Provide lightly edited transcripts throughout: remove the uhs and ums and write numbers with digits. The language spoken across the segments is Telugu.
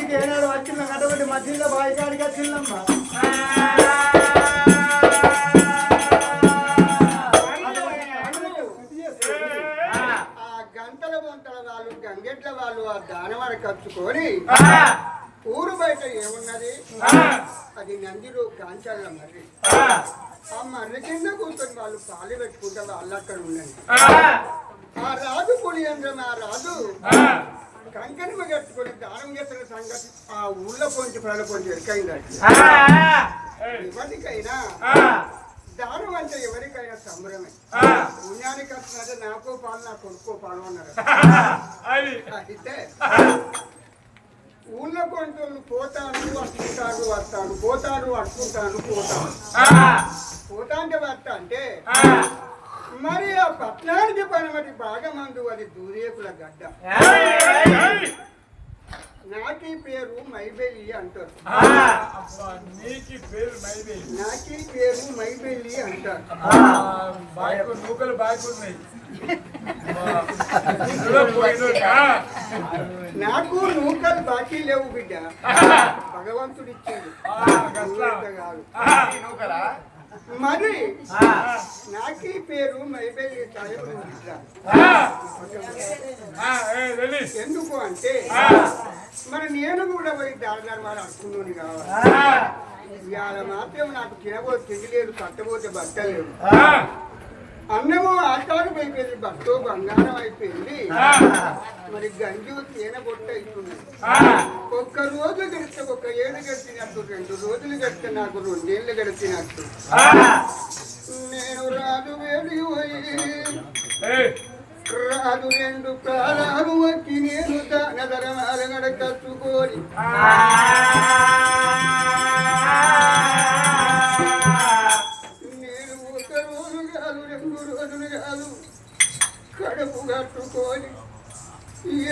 ఇంటికి ఏనాడు వచ్చిన అటువంటి మధ్యలో బాయికాడికి వచ్చిందమ్మా. గంటల బొంతల వాళ్ళు గంగెట్ల వాళ్ళు ఆ దానవాడ కలుసుకొని ఊరు బయట ఏమున్నది అది నందిరు కాంచాల మర్రి. ఆ మర్రి కింద కూర్చొని వాళ్ళు పాలు పెట్టుకుంటే వాళ్ళు అక్కడ ఉన్నది. ఆ రాజు పులియంద్రం ఆ రాజు కంకణము కట్టుకొని దానం చేసిన సంగతి ఆ ఊళ్ళో కొంచెం ప్రజలు కొంచెం ఎరికైందండి. ఎవరికైనా దానం అంటే ఎవరికైనా సంబరమే. పుణ్యానికి వస్తున్నట్టే నాకో పాలు నా కొడుకో పాలు అన్నారు. అయితే ఊళ్ళో కొంచెం పోతాను వస్తుంటాడు వస్తాడు పోతాడు అట్టుకుంటాను పోతాను పోతా అంటే వస్తా అంటే మరి ఆ పట్నానికి పనమటి బాగా మందు అది దూరేకుల గడ్డ. నాకీ పేరు మైబెల్లి అంటారు. నాకీ పేరు మైబెల్లి అంటారు. నాకు నూకలు బాకీ లేవు బిడ్డ, భగవంతుడు ఇచ్చాడు. మరి నాకీ పేరు మైబెల్లి ఎందుకు అంటే మరి నేను కూడా పోయి దారిదారి అనుకున్నాను కావాలి. ఇవాళ మాత్రం నాకు తినబోతే తిండి లేదు, కట్టబోతే బట్ట లేదు. అన్నము ఆకారం అయిపోయింది, బట్టో బంగారం అయిపోయింది. మరి గంజు తేనె బొట్ట అవుతుంది. ఒక్క రోజు గడిస్తే ఒక ఏడు గడిచినట్టు, 2 రోజులు గడిస్తే నాకు 2 ఏళ్ళు గడిచినట్టు. నేను రాజు వేడి పోయి రాజు 2 కాలాలు వచ్చి నేను దానధరమాల గడకచ్చుకోని కడుపు కట్టుకొని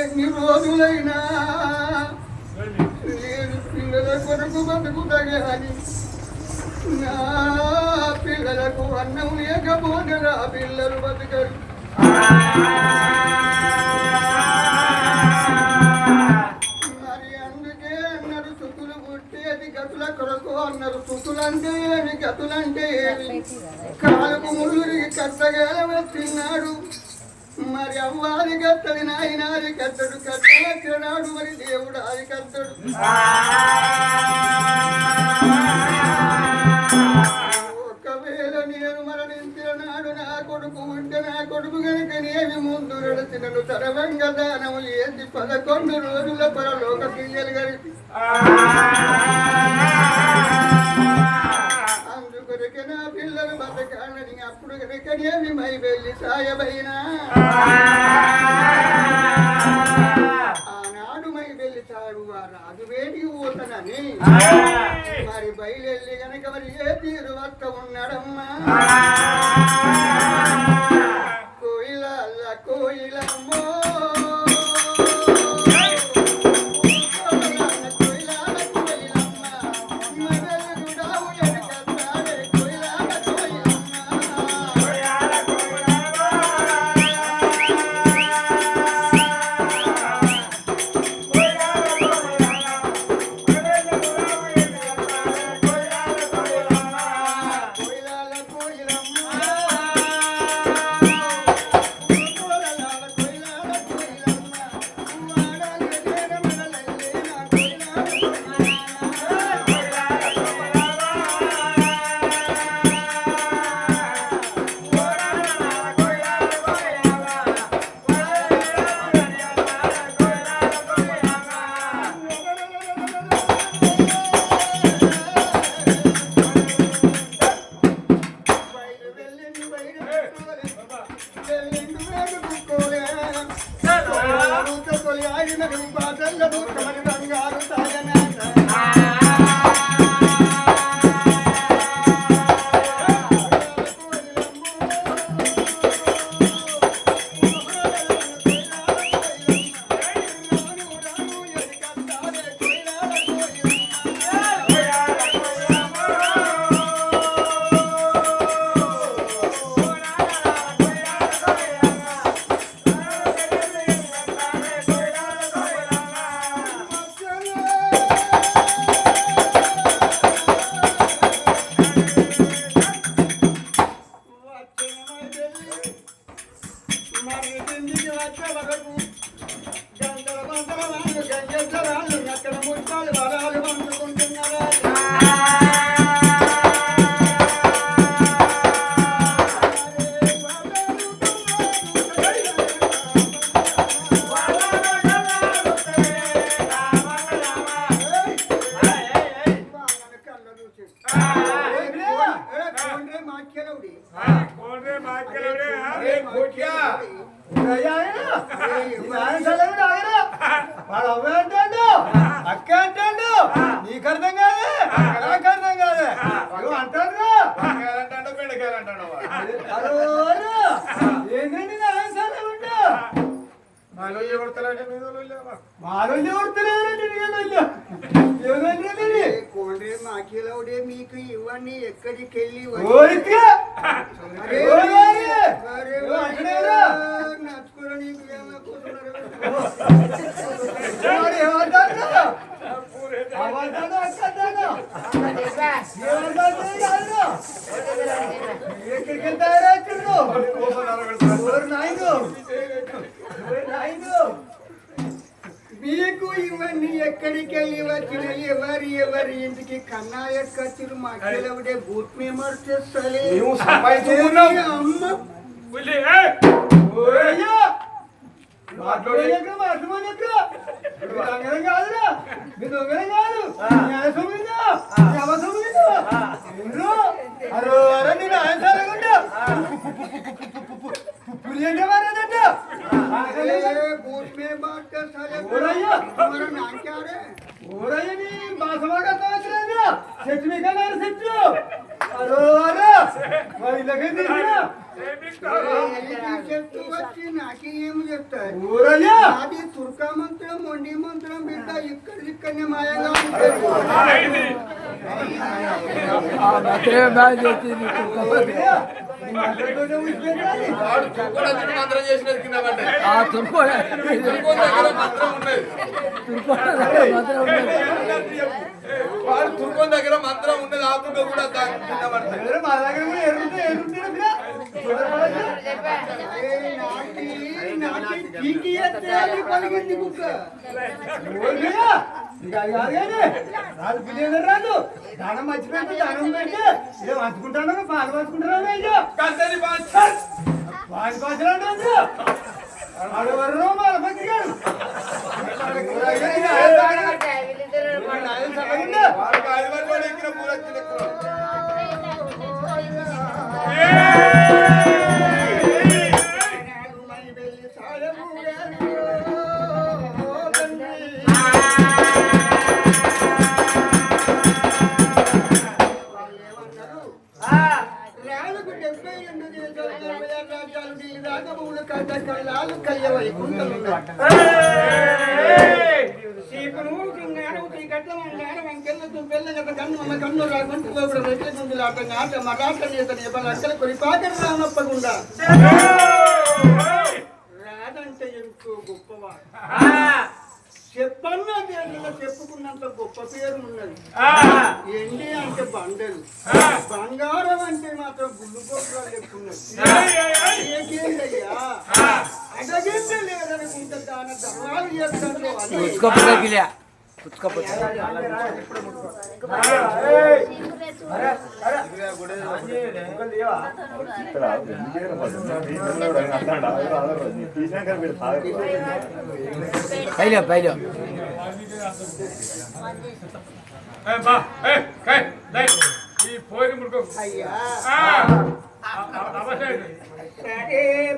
ఎన్ని రోజులైనా నేను పిల్లల కొరకు బతుకుతా గాని నా పిల్లలకు అన్నం లేకపోతే నా పిల్లలు బతకరు. మరి అందుకే అన్నారు చుతులు పుట్టేది గతుల కొరకు అన్నారు. చుతులంటే ఏమి గతులంటే ఏమి? కాలుకు ముళ్ళురికి కట్టగల వచ్చినాడు. మరి అవ్వాలి కట్టది నాయనాది కట్టడు కట్టనాడు. మరి దేవుడు అది కట్టడు. ఒకవేళ నేను మరణించిన నాడు నా కొడుకు ఉంటే నా కొడుకు కనుకనేమి ముందు నడిచినను తరవంగ దానము ఏంది 11 రోజుల పరలోక క్రియలు కలిపి అందుకొరకే నా పిల్లలు బతకాలని అప్పుడు కనుకనేమి మైబెల్లి సాయబైనా ఆనాడు మైబెల్లి సాగు ఆ రాజు వేడికి పోతానని మరి బయలుల్లి కనుక మరి ఏ తీరు వక్క ఉన్నాడమ్మా. కోయిలమ్మ కోయిలమ్మో వరాలు పంచుకుంటున్నారా వాడు అవ్వ అంటాడు అక్క అంటాడు నీకు అర్థం కాదు నాకు అర్థం కాదు నువ్వు అంటాడు అంటాడు బెండకాయలు అంటాడు ఏంటండి నాయసాలే ఉంటా మాలో ఎవడతారంటే కోండ్రే మాకేలవుడే మీకు ఇవన్నీ ఎక్కడికి వెళ్ళి నచ్చుకోరా నీకు మీకు ఇవన్నీ ఎక్కడికి వెళ్ళి వచ్చిన ఎవరి ఇంటికి కన్నా ఎక్కచ్చులు మాకేలవుడే బూట్ మేమర్ చేస్తలే అమ్మ बूट में बात कर साले तुम्हारा नाम क्या है ఓరయ్య నీ బాసమాగా తోచలేదా సెట్ మీ కన్నారు సెట్ అరో అరే మరి లగే తీసినా చెప్తూ వచ్చి నాకి ఏం చెప్తారు ఓరయ్య అది తుర్కా మంత్రం మొండి మంత్రం బిడ్డ ఇక్కడనే మాయంగా ఉంటుంది వాడు తుర్కోన్ దగ్గర మంత్రం ఉన్నది ఆకుండా కూడా మా దగ్గర కూడా రాజు పిల్లలు రాదు దానం మర్చిపోయింది దానం పెట్టి ఇదే పంచుకుంటాను పాలు పంచుకుంటున్నాను అయ్యో కందని వాడి పంచరాడు ఆడెవరు మన పంచారు ఎక్కిన పూరచ్చి రాదంటే ఎంతో గొప్పవాడు చెప్పన్నా దేశంలో చెప్పుకున్నంత గొప్ప పేరు ఉన్నది ఎండి అంటే బండలు బంగారం అంటే మాత్రం గుళ్ళు గొప్పలు ఎక్కున్నది అడగింది లేదనుకుంటే దాని ధర్మాలు చేస్తాను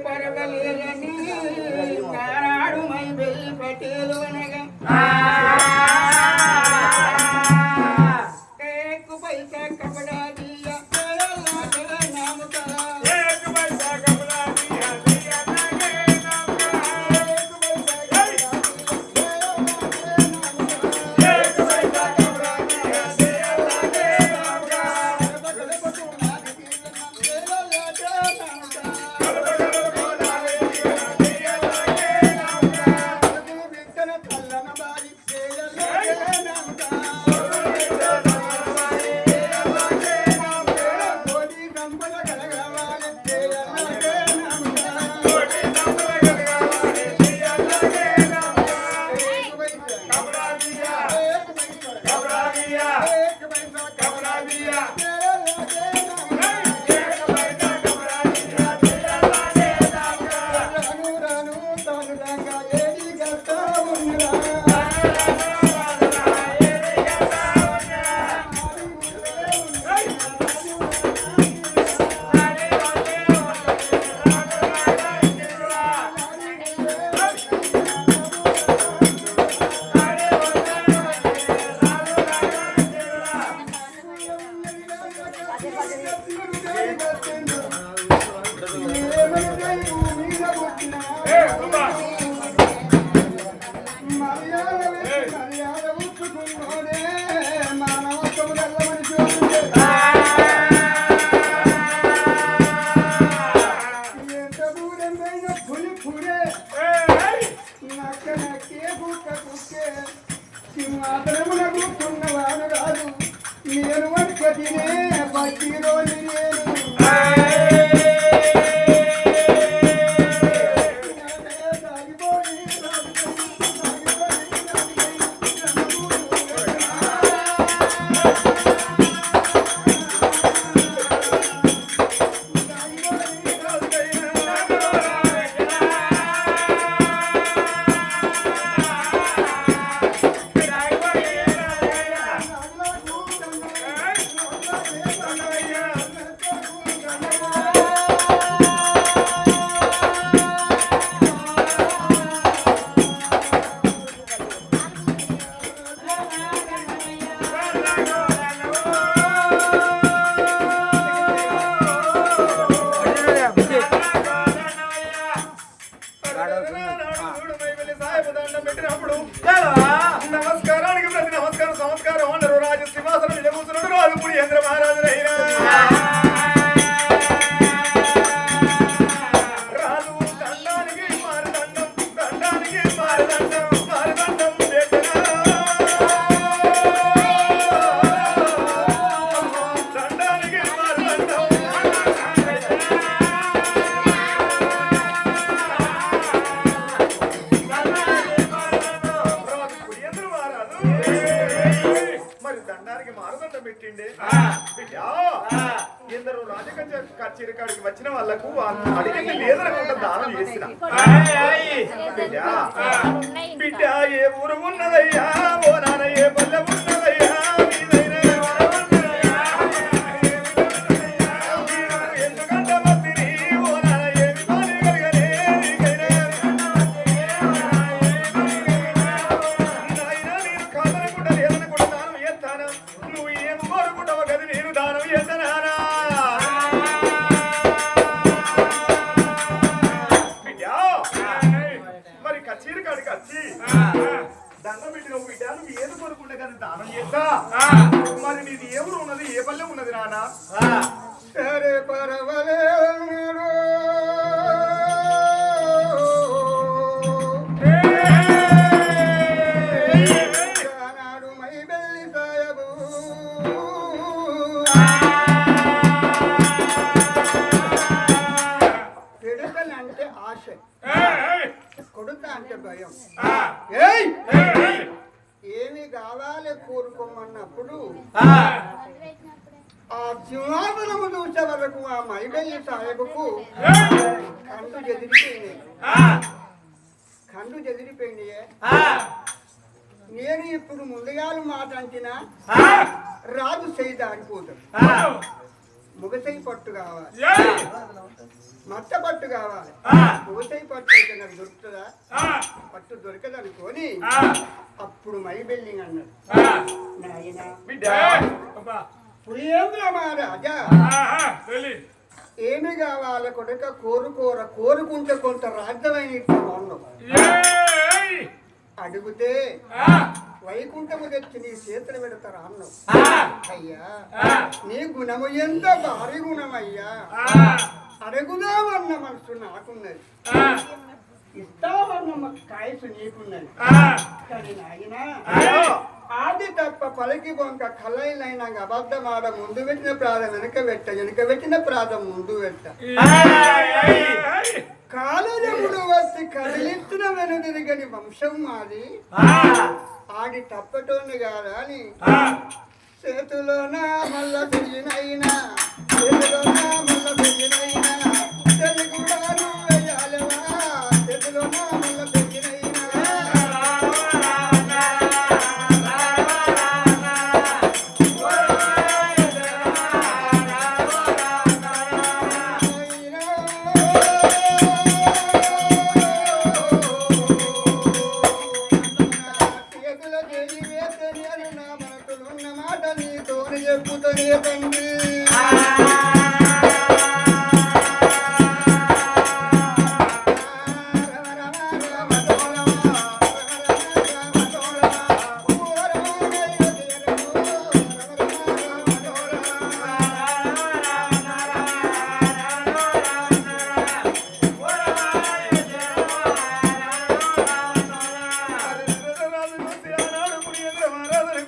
పర్వలేదని నారాడు మై బెల్లి పటేలు అనగా पैसा कपड़ा दिया नाम का एक पैसा कपड़ा दिया दिया नाम का एक पैसा कपड़ा दिया दिया नाम का కుక్క కుక్కే సింహాసనమున కూర్చున్నవాడు రాదు నేను వంట తినే బట్టి రోజు నేను నమస్కారానికి ప్రతి నమస్కారం సంస్కారం అందరూ రాజు సింహాసనం మీద కూర్చున్నాడు రాజు పుణ్యేంద్ర మహారాజు అయినా రాజు దండానికి మారదండం దండానికి మారదండం మారదండం దండానికి మారదండం మరి దండానికి మారదండం పెట్టిండే ఎందరో కచేరి కాడికి వచ్చిన వాళ్ళకు అడిగింది లేదనుకుంటా దానం చేసిన బిడ్డ ఏ ఊరు ఉన్నదయ్యా ఓ నాన్న ఏ పల్లె ఉన్నదయ్యా ఎందుకంటే మత్తిని ఓ నాన్న ఏమి పని కలిగనే నాయన నేను కాదనుకుంటా లేదనుకుంటా దానం చేస్తాను నువ్వు ఏం కోరుకుంటావు కదా నేను దానం చేస్తానా మరి కచేరి కాడికి వచ్చి దండం పెట్టిన బిడ్డ నువ్వు ఏది కోరుకుంటా కదా దానం చేస్తా మరి నీది ఏ ఊరు ఉన్నది ఏ పల్లె ఉన్నది నాన్న సరే పర్వాలేదు నాడు మై బెల్లి సాయబు పెడకలంటే ఆశ కొడుతా అంటే భయం ఏమి కావాలి కోరుకోమన్నప్పుడు ఆ సింహాసనము చూసే వరకు ఆ మైబెల్లి సాహెబుకు కండు చెదిరిపోయినాయే నేను ఇప్పుడు ముందుగాలు మాట అంటినా రాజు చేయి దాడిపోతాడు ముగసై పట్టు కావాలి మచ్చ పట్టు కావాలి ముగసై పట్టు అయితే నాకు దొరుకుతుందా పట్టు దొరకదనుకొని అప్పుడు మైబెల్లింగ్ అన్నాడు నాయన పులియేంద్ర మహారాజా ఏమి కావాలి కొడుక కోరుకుంటే కొంత రాజ్యమైన ఇస్తున్నావు అడిగితే వైకుంఠము తెచ్చి నీ చేతులు పెడతారా అన్నావు అయ్యా నీ గుణము ఎంత భారీ గుణమయ్యా అడుగుదామన్న మనసు నాకున్నది ఇస్తామన్న కాయసు నీకున్నది కానీ నాయన ఆది తప్ప పలికి బొంక కలైలైనా అబద్ధమాడ ముందు పెట్టిన ప్రాధం వెనక పెట్టిన ప్రాధం ముందు పెట్ట కాలజముడు వచ్చి కదిలిస్తున్న వెనుదిరిగని వంశం మాది ఆడి తప్పటోని కాదా అని చేతులోన మల్ల తిరిగినైనా చేతులోన మల్ల తిరిగినైనా కూడా నువ్వేయాలవా చేతులోన మల్ల తిరిగినైనా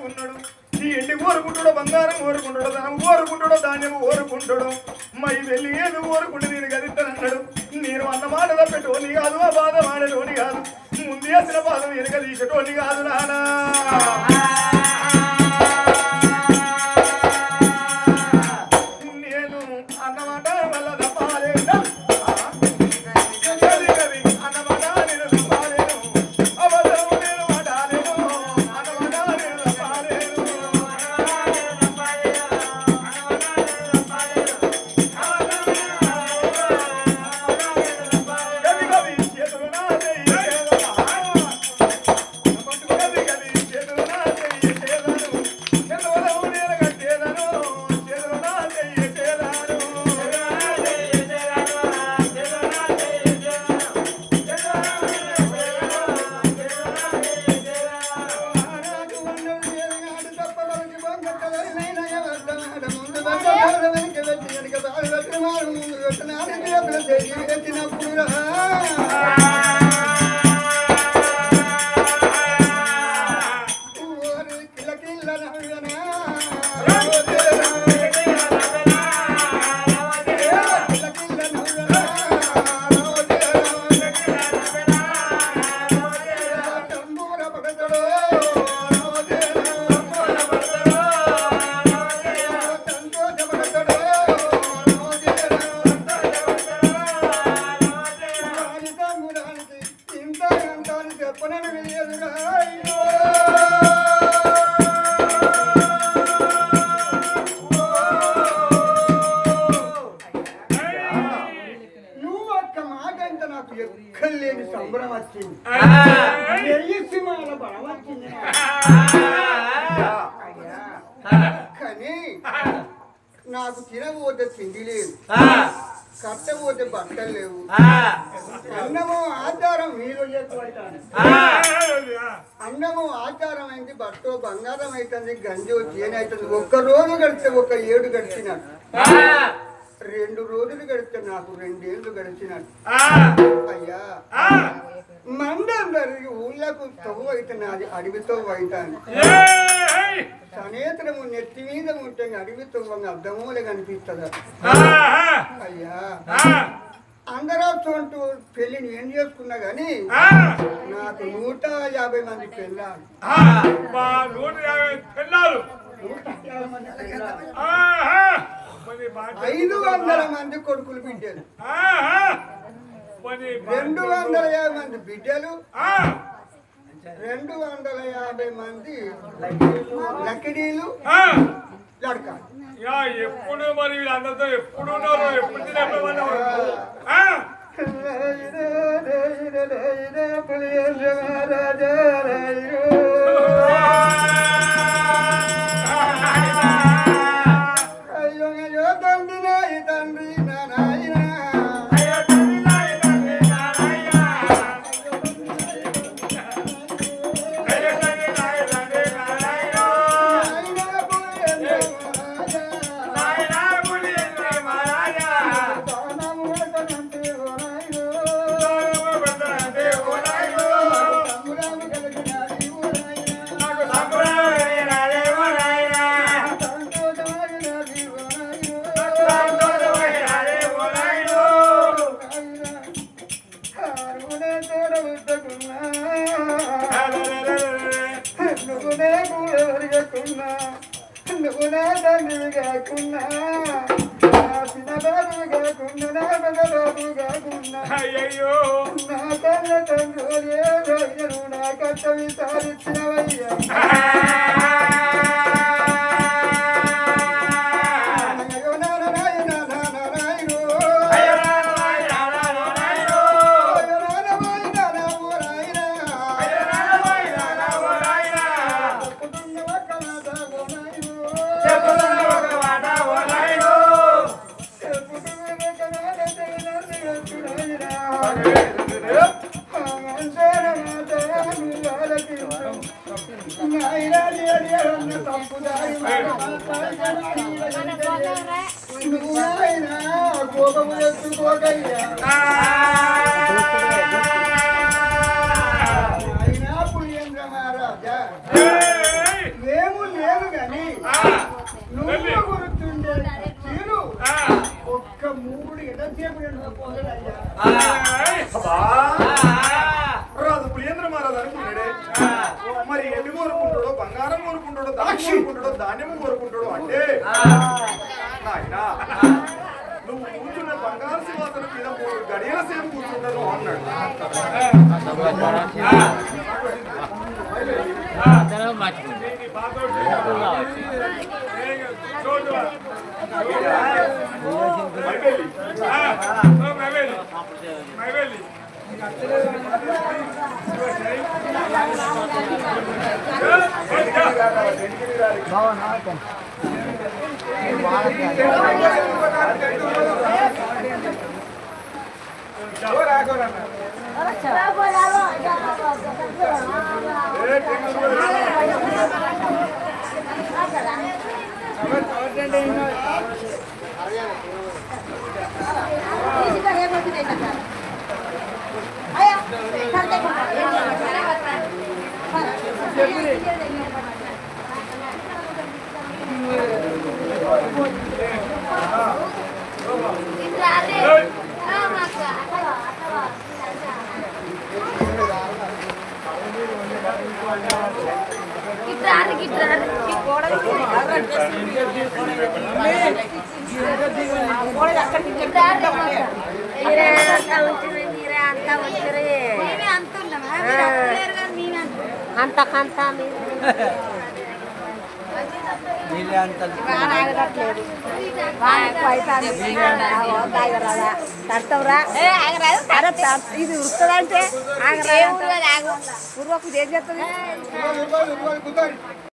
ఉన్నాడు ఈ ఎండి కోరుకుంటాడు బంగారం కోరుకుంటాడు ధనం కోరుకుంటాడు ధాన్యం కోరుకుంటాడు మై వెళ్ళి ఏది కోరుకుంటే నేను గదిస్తానన్నాడు నేను అన్న మాట తప్పేటోని కాదు ఆ బాధ మాడేటోని కాదు ముందు వేసిన బాధ వెనుక తీసేటోని కాదు నానా నేను అన్నమాట వల్ల తప్పాలేనా అన్నమాట నేను తప్పాలేను అబద్ధం నేను మాట్లాడలేను అన్నమాట నేను తప్పాలేను గది గది చేతులు నా చెయ్యి చేదనా గది గది చేతులు నా చెయ్యి చేదను చేతులు నేను కట్టేదను చేతులు నా చెయ్యి చేదను నువ్వు ఒక్క మాట అంటే నాకు ఎక్కలేని సంబరం వచ్చింది సినిమాల బలం వచ్చింది కానీ నాకు తినబోతే తిండి లేదు కట్టబోతే బట్టలు లేవు అన్నము ఆచారం మీరు ఎక్కువైతాను అన్నము ఆచారం అయింది బట్ట బంగారం అవుతుంది గంజి తేనె అవుతుంది ఒక్క రోజు గడిస్తే ఒక 7 గడిచినట్టు 2 రోజులు గడిస్తే నాకు 2 ఏళ్ళు గడిచినట్టు అయ్యా మందందరికి ఊళ్ళకు తవ్వు అవుతున్నది అడవితో అవుతాను సనేతనము నెత్తి మీద ఉంటే అడవి తవ్వంగా అర్థమూలే కనిపిస్తుంది అయ్యా అందరూ చోటు పెళ్లిని ఏం చేసుకున్నా గాని నాకు 150 మంది పెళ్ళారు 500 మంది కొడుకులు బిడ్డలు 250 మంది బిడ్డలు 250 మంది లకిడీలు లడకాలు ఎప్పుడు మరి వీళ్ళందరితో ఎప్పుడు ఉన్నారు ఎప్పుడు తినేవాళ్ళు అయ్యో అయ్యో తండ్రి నాయి తండ్రి నా నాయన నువ్వు నా తండ్రి కాకున్నా చిన్నబాబు కాకున్నా నా పెద్దబాబు కాకున్నా అయ్యో నా కన్న తండ్రి రోజు నా కట్ట విసారించినవయ్యా కోపము ఎత్తుకోగయ్యా పులియేంద్ర మహారాజా మేము మరి ఎన్ని కోరుకుంటాడో బంగారం కోరుకుంటాడో కోరుకుంటాడో ధాన్యం కోరుకుంటాడో అంటే నాయనా నువ్వు కూర్చున్న బంగారు సింహాసనం మీద 3 గడియల సేపు కూర్చుంటాను అన్నాడు. అంతకంతా ఇది వస్తుందంటే పూర్వకు ఏం చేస్తుంది.